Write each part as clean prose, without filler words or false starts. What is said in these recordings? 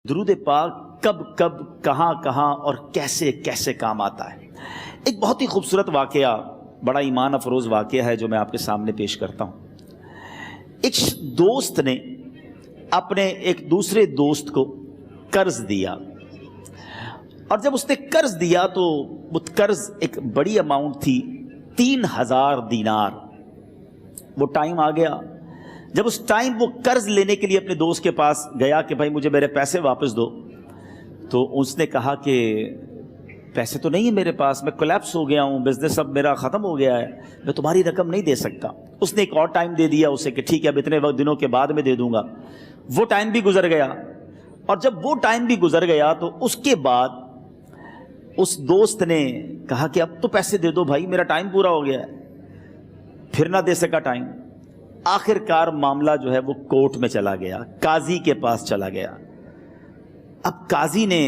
درود پاک کب کب کہاں کہاں اور کیسے کیسے کام آتا ہے۔ ایک بہت ہی خوبصورت واقعہ، بڑا ایمان افروز واقعہ ہے جو میں آپ کے سامنے پیش کرتا ہوں۔ ایک دوست نے اپنے ایک دوسرے دوست کو قرض دیا، اور جب اس نے قرض دیا تو وہ قرض ایک بڑی اماؤنٹ تھی، 3000 دینار۔ وہ ٹائم آ گیا جب اس ٹائم وہ قرض لینے کے لیے اپنے دوست کے پاس گیا کہ بھائی مجھے میرے پیسے واپس دو، تو اس نے کہا کہ پیسے تو نہیں ہے میرے پاس، میں کولیپس ہو گیا ہوں، بزنس اب میرا ختم ہو گیا ہے، میں تمہاری رقم نہیں دے سکتا۔ اس نے ایک اور ٹائم دے دیا اسے کہ ٹھیک ہے اب اتنے وقت دنوں کے بعد میں دے دوں گا۔ وہ ٹائم بھی گزر گیا، اور جب وہ ٹائم بھی گزر گیا تو اس کے بعد اس دوست نے کہا کہ اب تو پیسے دے دو بھائی، میرا ٹائم پورا ہو گیا ہے۔ پھر نہ دے سکا ٹائم۔ آخر کار معاملہ جو ہے وہ کورٹ میں چلا گیا، قاضی کے پاس چلا گیا۔ اب قاضی نے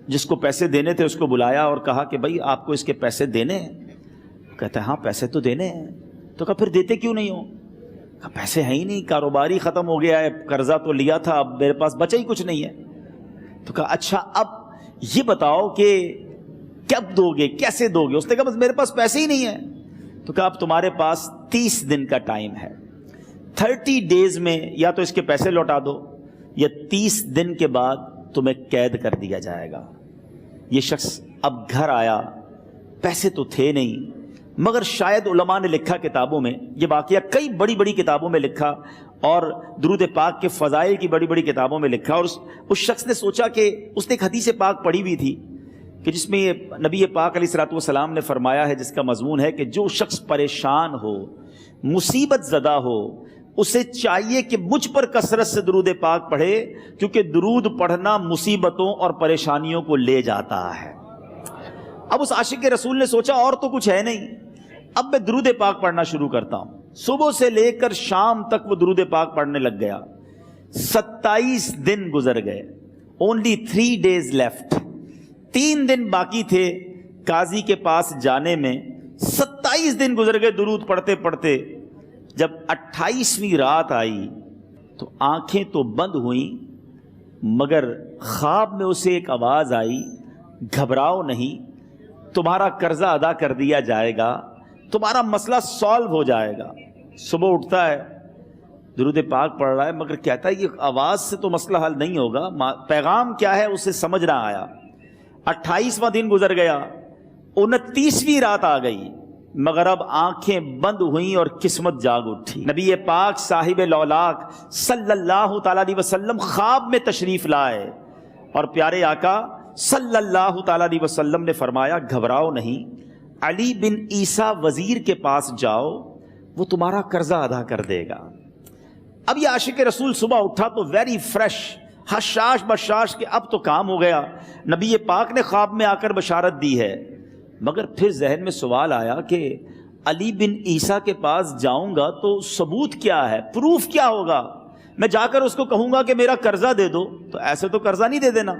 جس کو پیسے دینے تھے اس کو بلایا اور کہا کہ بھائی آپ کو اس کے پیسے دینے ہیں؟ کہتا ہے ہاں پیسے تو دینے ہیں۔ تو کہا پھر دیتے کیوں نہیں ہو؟ کہا پیسے ہیں ہی نہیں، کاروبار ہی ختم ہو گیا ہے، قرضہ تو لیا تھا، اب میرے پاس بچا ہی کچھ نہیں ہے۔ تو کہا اچھا اب یہ بتاؤ کہ کب دو گے، کیسے دو گے؟ اس نے کہا بس میرے پاس پیسے ہی نہیں ہیں۔ تو کہا اب تمہارے پاس 30 دن کا ٹائم ہے، 30 ڈیز میں یا تو اس کے پیسے لوٹا دو یا 30 دن کے بعد تمہیں قید کر دیا جائے گا۔ یہ شخص اب گھر آیا، پیسے تو تھے نہیں، مگر شاید علماء نے لکھا کتابوں میں، یہ واقعہ کئی بڑی بڑی کتابوں میں لکھا اور درود پاک کے فضائل کی بڑی بڑی کتابوں میں لکھا، اور اس شخص نے سوچا کہ اس نے ایک حدیث پاک پڑھی ہوئی تھی کہ جس میں یہ نبی پاک علیہ الصلوۃ والسلام نے فرمایا ہے، جس کا مضمون ہے کہ جو شخص پریشان ہو، مصیبت زدہ ہو، اسے چاہیے کہ مجھ پر کثرت سے درود پاک پڑھے، کیونکہ درود پڑھنا مصیبتوں اور پریشانیوں کو لے جاتا ہے۔ اب اس عاشق رسول نے سوچا اور تو کچھ ہے نہیں، اب میں درود پاک پڑھنا شروع کرتا ہوں۔ صبح سے لے کر شام تک وہ درود پاک پڑھنے لگ گیا۔ 27 دن گزر گئے، only 3 days left، 3 دن باقی تھے قاضی کے پاس جانے میں۔ 27 دن گزر گئے درود پڑھتے پڑھتے۔ جب 28ویں رات آئی تو آنکھیں تو بند ہوئیں، مگر خواب میں اسے ایک آواز آئی، گھبراؤ نہیں، تمہارا قرضہ ادا کر دیا جائے گا، تمہارا مسئلہ سالو ہو جائے گا۔ صبح اٹھتا ہے، درود پاک پڑھ رہا ہے، مگر کہتا ہے یہ آواز سے تو مسئلہ حل نہیں ہوگا، پیغام کیا ہے اسے سمجھ نہ آیا۔ 28واں دن گزر گیا، 29ویں رات آ گئی، مگر اب آنکھیں بند ہوئیں اور قسمت جاگ اٹھی۔ نبی پاک صاحب لولاک صلی اللہ تعالیٰ علیہ وسلم خواب میں تشریف لائے، اور پیارے آقا صلی اللہ تعالیٰ علیہ وسلم نے فرمایا گھبراؤ نہیں، علی بن عیسیٰ وزیر کے پاس جاؤ، وہ تمہارا قرضہ ادا کر دے گا۔ اب یہ عاشق رسول صبح اٹھا تو ویری فریش، حشاش بشاش کہ اب تو کام ہو گیا، نبی پاک نے خواب میں آ کر بشارت دی ہے۔ مگر پھر ذہن میں سوال آیا کہ علی بن عیسیٰ کے پاس جاؤں گا تو ثبوت کیا ہے، پروف کیا ہوگا؟ میں جا کر اس کو کہوں گا کہ میرا قرضہ دے دو تو ایسے تو قرضہ نہیں دے دینا،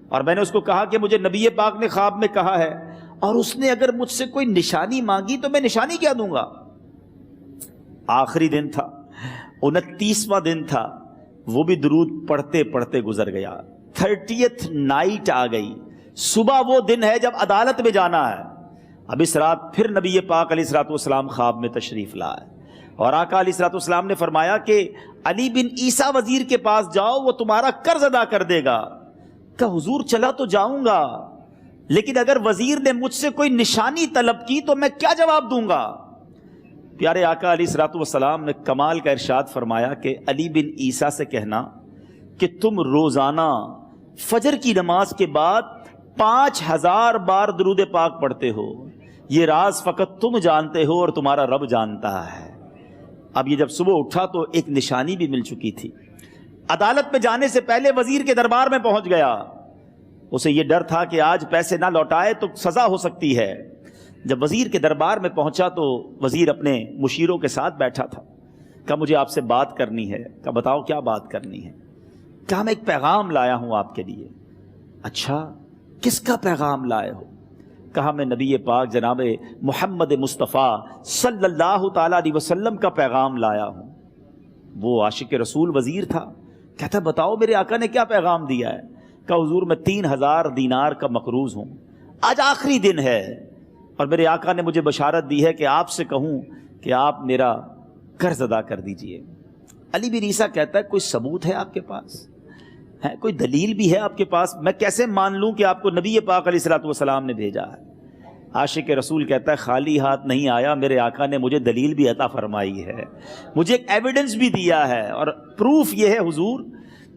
اور میں نے اس کو کہا کہ مجھے نبی پاک نے خواب میں کہا ہے، اور اس نے اگر مجھ سے کوئی نشانی مانگی تو میں نشانی کیا دوں گا؟ آخری دن تھا، 29واں دن تھا، وہ بھی درود پڑھتے پڑھتے گزر گیا۔ 30th نائٹ آ گئی، صبح وہ دن ہے جب عدالت میں جانا ہے۔ اب اس رات پھر نبی پاک علیہ الصلوۃ والسلام خواب میں تشریف لائے، اور آقا علیہ الصلوۃ والسلام نے فرمایا کہ علی بن عیسیٰ وزیر کے پاس جاؤ، وہ تمہارا قرض ادا کر دے گا۔ کہ حضور چلا تو جاؤں گا، لیکن اگر وزیر نے مجھ سے کوئی نشانی طلب کی تو میں کیا جواب دوں گا؟ پیارے آقا علیہ الصلوۃ والسلام نے کمال کا ارشاد فرمایا کہ علی بن عیسیٰ سے کہنا کہ تم روزانہ فجر کی نماز کے بعد 5000 بار درود پاک پڑھتے ہو، یہ راز فقط تم جانتے ہو اور تمہارا رب جانتا ہے۔ اب یہ جب صبح اٹھا تو ایک نشانی بھی مل چکی تھی۔ عدالت میں جانے سے پہلے وزیر کے دربار میں پہنچ گیا، اسے یہ ڈر تھا کہ آج پیسے نہ لوٹائے تو سزا ہو سکتی ہے۔ جب وزیر کے دربار میں پہنچا تو وزیر اپنے مشیروں کے ساتھ بیٹھا تھا۔ کہا مجھے آپ سے بات کرنی ہے۔ کہا بتاؤ کیا بات کرنی ہے؟ کہا میں ایک پیغام لایا ہوں آپ کے لیے۔ اچھا کس کا پیغام لائے ہو؟ کہا میں نبی پاک جناب محمد مصطفیٰ صلی اللہ تعالیٰ علیہ وسلم کا پیغام لایا ہوں۔ وہ عاشق رسول وزیر تھا، کہتا بتاؤ میرے آقا نے کیا پیغام دیا ہے؟ کہ حضور میں 3000 دینار کا مقروض ہوں، آج آخری دن ہے اور میرے آقا نے مجھے بشارت دی ہے کہ آپ سے کہوں کہ آپ میرا قرض ادا کر دیجئے۔ علی بن عیسیٰ کہتا ہے کوئی ثبوت ہے آپ کے پاس؟ ہے کوئی دلیل بھی ہے آپ کے پاس؟ میں کیسے مان لوں کہ آپ کو نبی پاک علیہ الصلوۃ والسلام نے بھیجا ہے؟ عاشق رسول کہتا ہے خالی ہاتھ نہیں آیا، میرے آقا نے مجھے دلیل بھی عطا فرمائی ہے، مجھے ایک ایویڈنس بھی دیا ہے، اور پروف یہ ہے حضور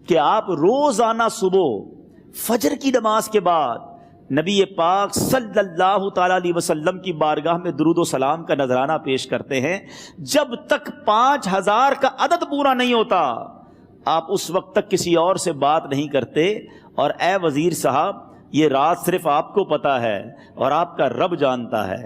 کہ آپ روزانہ صبح فجر کی نماز کے بعد نبی پاک صلی اللہ تعالیٰ علیہ وسلم کی بارگاہ میں درود و سلام کا نذرانہ پیش کرتے ہیں۔ جب تک 5000 کا عدد پورا نہیں ہوتا آپ اس وقت تک کسی اور سے بات نہیں کرتے، اور اے وزیر صاحب یہ راز صرف آپ کو پتا ہے اور آپ کا رب جانتا ہے۔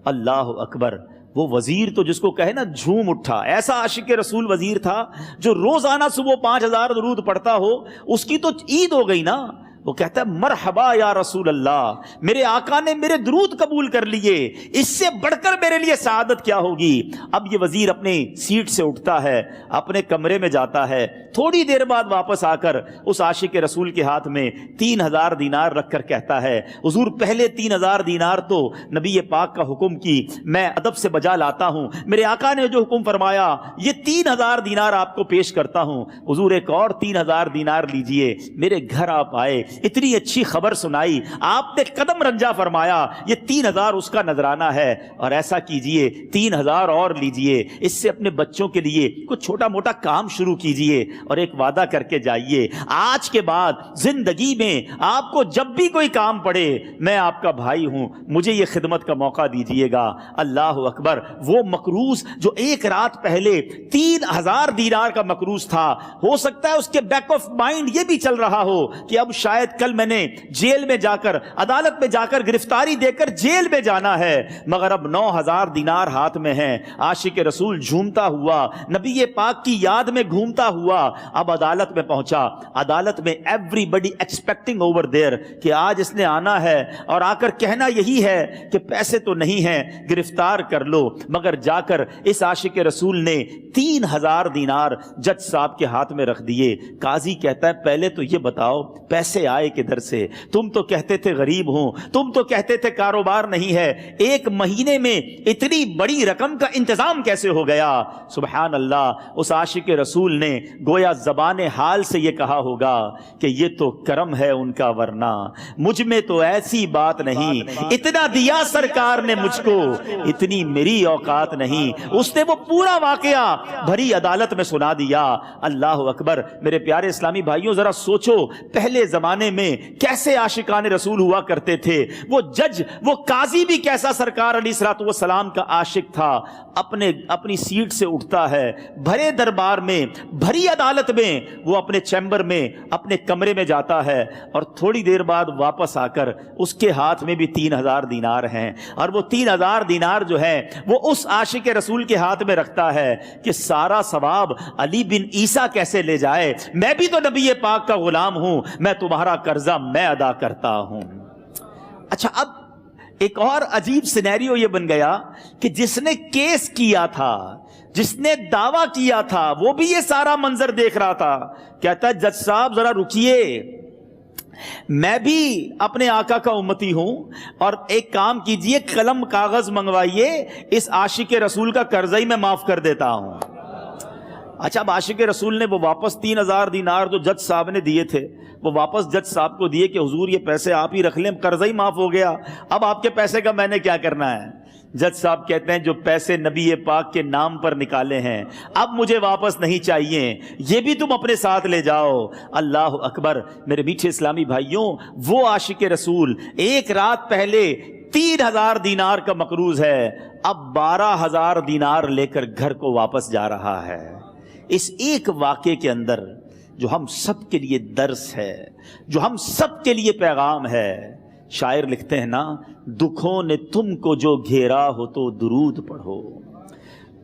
اللہ اکبر! وہ وزیر تو جس کو کہے نا جھوم اٹھا، ایسا عاشق رسول وزیر تھا جو روزانہ صبح 5000 درود پڑھتا ہو، اس کی تو عید ہو گئی نا۔ وہ کہتا ہے مرحبا یا رسول اللہ، میرے آقا نے میرے درود قبول کر لیے، اس سے بڑھ کر میرے لیے سعادت کیا ہوگی۔ اب یہ وزیر اپنے سیٹ سے اٹھتا ہے، اپنے کمرے میں جاتا ہے، تھوڑی دیر بعد واپس آ کر اس عاشق رسول کے ہاتھ میں 3000 دینار رکھ کر کہتا ہے حضور پہلے 3000 دینار تو نبی پاک کا حکم کی میں ادب سے بجا لاتا ہوں، میرے آقا نے جو حکم فرمایا یہ 3000 دینار آپ کو پیش کرتا ہوں، حضور ایک اور 3000 دینار لیجئے۔ میرے گھر آپ آئے، اتنی اچھی خبر سنائی، آپ نے قدم رنجا فرمایا، یہ 3000 اس کا نذرانہ ہے، اور ایسا کیجئے 3000 اور لیجئے، اس سے اپنے بچوں کے لیے کچھ چھوٹا موٹا کام شروع کیجئے، اور ایک وعدہ کر کے جائیے آج کے بعد زندگی میں آپ کو جب بھی کوئی کام پڑے میں آپ کا بھائی ہوں، مجھے یہ خدمت کا موقع دیجئے گا۔ اللہ اکبر! وہ مقروض جو ایک رات پہلے 3000 دینار کا مقروض تھا، ہو سکتا ہے اس کے بیک آف مائنڈ یہ بھی چل رہا ہو کہ اب شاید کل میں نے جیل میں جا کر عدالت میں جا کر گرفتاری دے کر جیل میں جانا ہے، مگر اب 9000 دینار ہاتھ میں ہیں۔ عاشق رسول جھومتا ہوا نبی پاک کی یاد میں گھومتا ہوا اب عدالت میں پہنچا۔ عدالت میں everybody expecting over there کہ آج اس نے آنا ہے اور آ کر کہنا یہی ہے کہ پیسے تو نہیں ہیں، گرفتار کر لو، مگر جا کر اس عاشق رسول نے 3000 دینار جج صاحب کے ہاتھ میں رکھ دیے۔ قاضی کہتا ہے پہلے تو یہ بتاؤ پیسے آئے کدھر سے؟ تم تو کہتے تھے غریب ہوں، تم تو کہتے تھے کاروبار نہیں ہے، ایک مہینے میں اتنی بڑی رقم کا انتظام کیسے ہو گیا؟ سبحان اللہ! اس عاشق رسول نے گویا زبان حال سے یہ کہا ہوگا کہ یہ تو کرم ہے ان کا، ورنہ مجھ میں تو ایسی بات نہیں، اتنا دیا سرکار نے مجھ کو، اتنی میری اوقات نہیں۔ اس نے وہ پورا واقعہ بھری عدالت میں سنا دیا۔ اللہ اکبر! میرے پیارے اسلامی بھائیوں ذرا سوچو پہلے زمانے میں کیسے عاشقان رسول ہوا کرتے تھے، وہ جج وہ قاضی بھی کیسا سرکار علیہ الصلوۃ والسلام کا عاشق تھا۔ اپنی سیٹ سے اٹھتا ہے، بھرے دربار میں بھری عدالت میں وہ اپنے چیمبر میں اپنے کمرے میں جاتا ہے، اور تھوڑی دیر بعد واپس آ کر اس کے ہاتھ میں بھی 3000 دینار ہیں، اور وہ 3000 دینار جو ہے وہ اس عاشق رسول کے ہاتھ میں رکھتا ہے کہ سارا ثواب علی بن عیسیٰ کیسے لے جائے، میں بھی تو نبی پاک کا غلام ہوں، میں تمہارا قرضہ میں ادا کرتا ہوں۔ اچھا، اب ایک اور عجیب سینیریو یہ بن گیا کہ جس نے کیس کیا تھا، جس نے دعویٰ کیا تھا، وہ بھی یہ سارا منظر دیکھ رہا تھا۔ کہتا ہے جج صاحب ذرا رکیے، میں بھی اپنے آقا کا امتی ہوں، اور ایک کام کیجئے قلم کاغذ منگوائیے، اس عاشق رسول کا قرضہ ہی میں معاف کر دیتا ہوں۔ اچھا، اب عاشق رسول نے وہ واپس 3000 دینار جو جج صاحب نے دیے تھے وہ واپس جج صاحب کو دیے کہ حضور یہ پیسے آپ ہی رکھ لیں، قرضہ ہی معاف ہو گیا، اب آپ کے پیسے کا میں نے کیا کرنا ہے؟ جج صاحب کہتے ہیں جو پیسے نبی پاک کے نام پر نکالے ہیں اب مجھے واپس نہیں چاہیے، یہ بھی تم اپنے ساتھ لے جاؤ۔ اللہ اکبر! میرے میٹھے اسلامی بھائیوں، وہ عاشق رسول ایک رات پہلے 3000 دینار کا مقروض ہے، اب 12000 دینار لے کر گھر کو واپس جا رہا ہے۔ اس ایک واقعے کے اندر جو ہم سب کے لیے درس ہے، جو ہم سب کے لیے پیغام ہے، شاعر لکھتے ہیں نا، دکھوں نے تم کو جو گھیرا ہو تو درود پڑھو،